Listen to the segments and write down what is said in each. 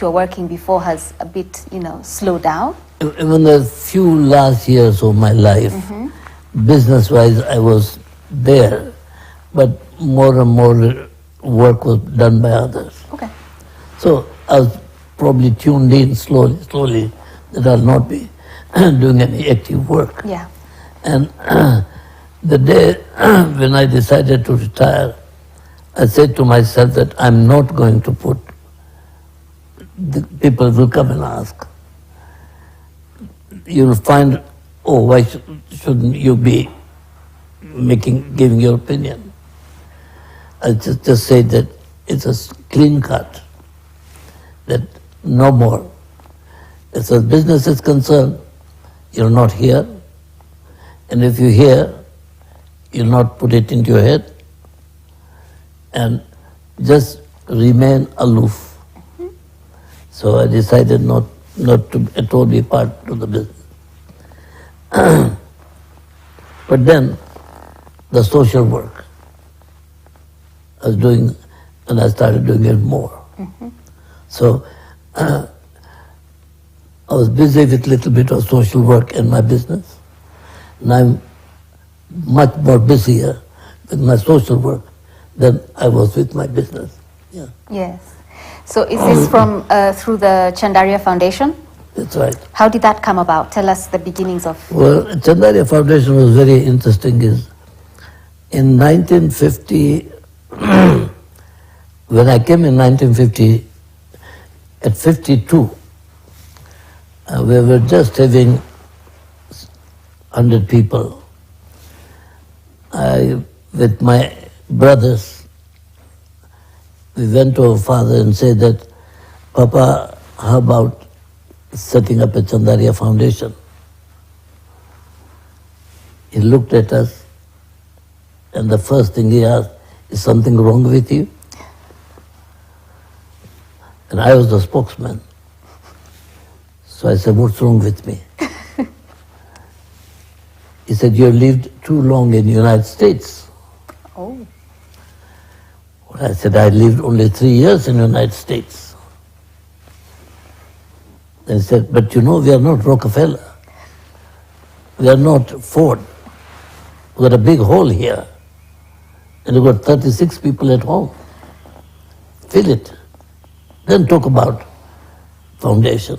you're working before has a bit, slowed down? Even the few last years of my life, business-wise, I was there, but more and more work was done by others. Okay. So I was probably tuned in slowly, that I'll not be doing any active work. Yeah. And the day when I decided to retire, I said to myself that I'm not going to put, the people will come and ask. You'll find, oh, why shouldn't you be giving your opinion? I just say that it's a clean cut, that no more. As far as business is concerned, you're not here. And if you're here, you'll not put it into your head and just remain aloof. So I decided not to at all be part of the business. But then the social work I was doing, and I started doing it more. So I was busy with a little bit of social work in my business. And I'm much more busier with my social work than I was with my business. Yeah. Yes. So is this from through the Chandaria Foundation? That's right. How did that come about? Tell us the beginnings of... Well, Chandaria Foundation was very interesting. In 1950, when I came in 1950, at 52, we were just having 100 people. With my brothers, we went to our father and said that, Papa, how about setting up a Chandaria Foundation? He looked at us, and the first thing he asked, is something wrong with you? And I was the spokesman. So I said, what's wrong with me? He said, you lived too long in the United States. Oh. Well, I said, I lived only 3 years in the United States. Then he said, but we are not Rockefeller. We are not Ford. We've got a big hole here. And we've got 36 people at home. Fill it. Then talk about foundation.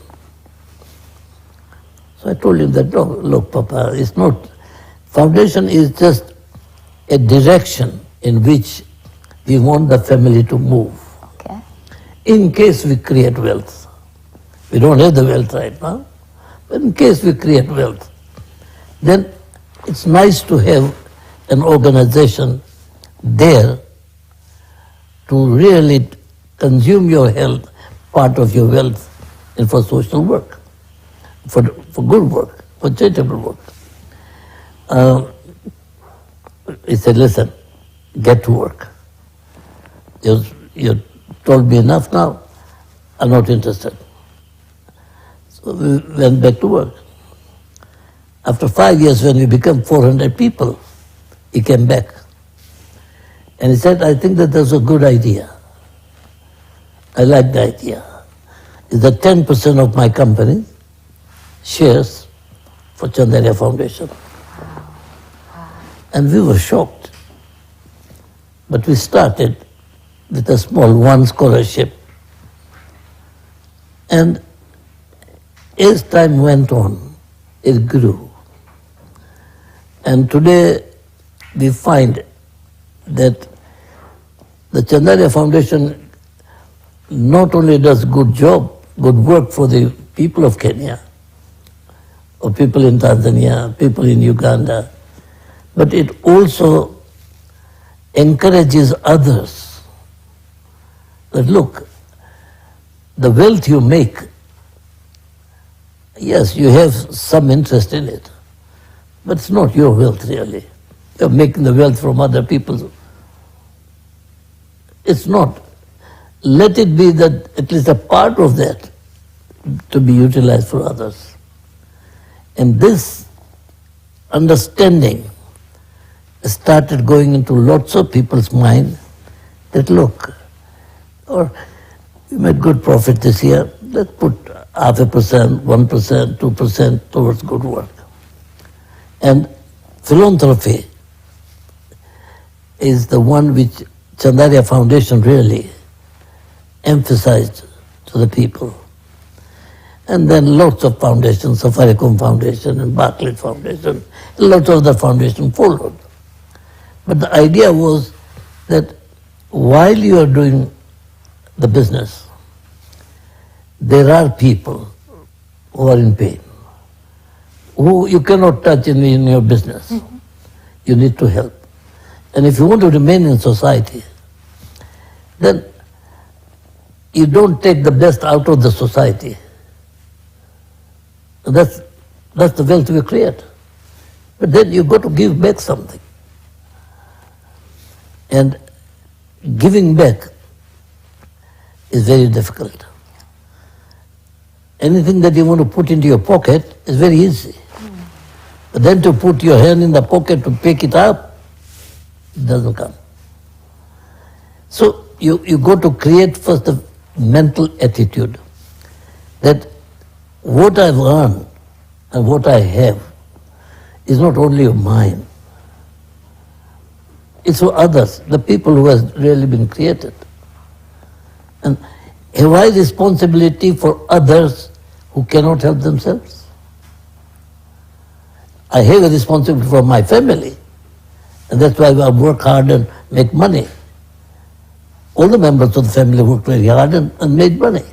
So I told him that, no, look, Papa, it's not. Foundation is just a direction in which we want the family to move. Okay. In case we create wealth. We don't have the wealth right now, but in case we create wealth, then it's nice to have an organization there to really consume your health, part of your wealth, and for social work, for good work, for charitable work. He said, listen, get to work. You told me enough now, I'm not interested. So we went back to work. After 5 years, when we became 400 people, he came back. And he said, I think that that's a good idea. I like the idea. Is that 10% of my company shares for Chandaria Foundation. And we were shocked. But we started with a small one scholarship. And as time went on, it grew. And today we find that the Chandaria Foundation not only does good work for the people of Kenya, or people in Tanzania, people in Uganda, but it also encourages others that, look, the wealth you make, yes, you have some interest in it, but it's not your wealth really. You're making the wealth from other people. It's not. Let it be that at least a part of that to be utilized for others. And this understanding started going into lots of people's mind that, look, or we made good profit this year. Let's put 0.5%, 1%, 2% towards good work. And philanthropy is the one which Chandaria Foundation really emphasized to the people. And then lots of foundations, Safaricom Foundation and Barclays Foundation, lots of other foundations followed. But the idea was that while you are doing the business, there are people who are in pain, who you cannot touch in your business. Mm-hmm. You need to help. And if you want to remain in society, then you don't take the best out of the society. That's the wealth we create. But then you've got to give back something. And giving back is very difficult. Anything that you want to put into your pocket is very easy. But then to put your hand in the pocket to pick it up, it doesn't come. So you got to create first a mental attitude that what I've earned and what I have is not only of mine. It's for others, the people who have really been created. And have I responsibility for others who cannot help themselves? I have a responsibility for my family, and that's why I work hard and make money. All the members of the family worked very hard and made money.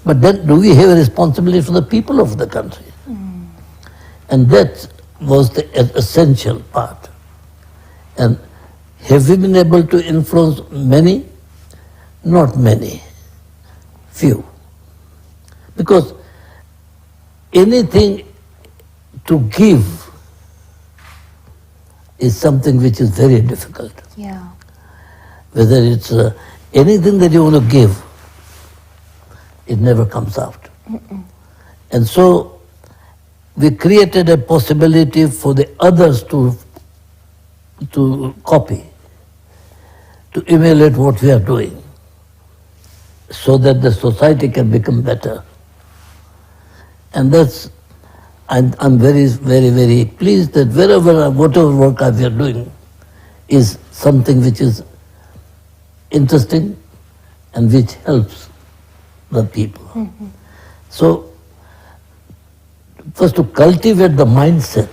But then do we have a responsibility for the people of the country? Mm. And that was the essential part. And have we been able to influence many? Not many. Few. Because anything to give is something which is very difficult. Yeah. Whether it's anything that you want to give, it never comes out. Mm-mm. And so we created a possibility for the others to copy, to emulate what we are doing, so that the society can become better. And that's, I'm very, very, very pleased that whatever work we are doing is something which is interesting and which helps the people. Mm-hmm. So, first to cultivate the mindset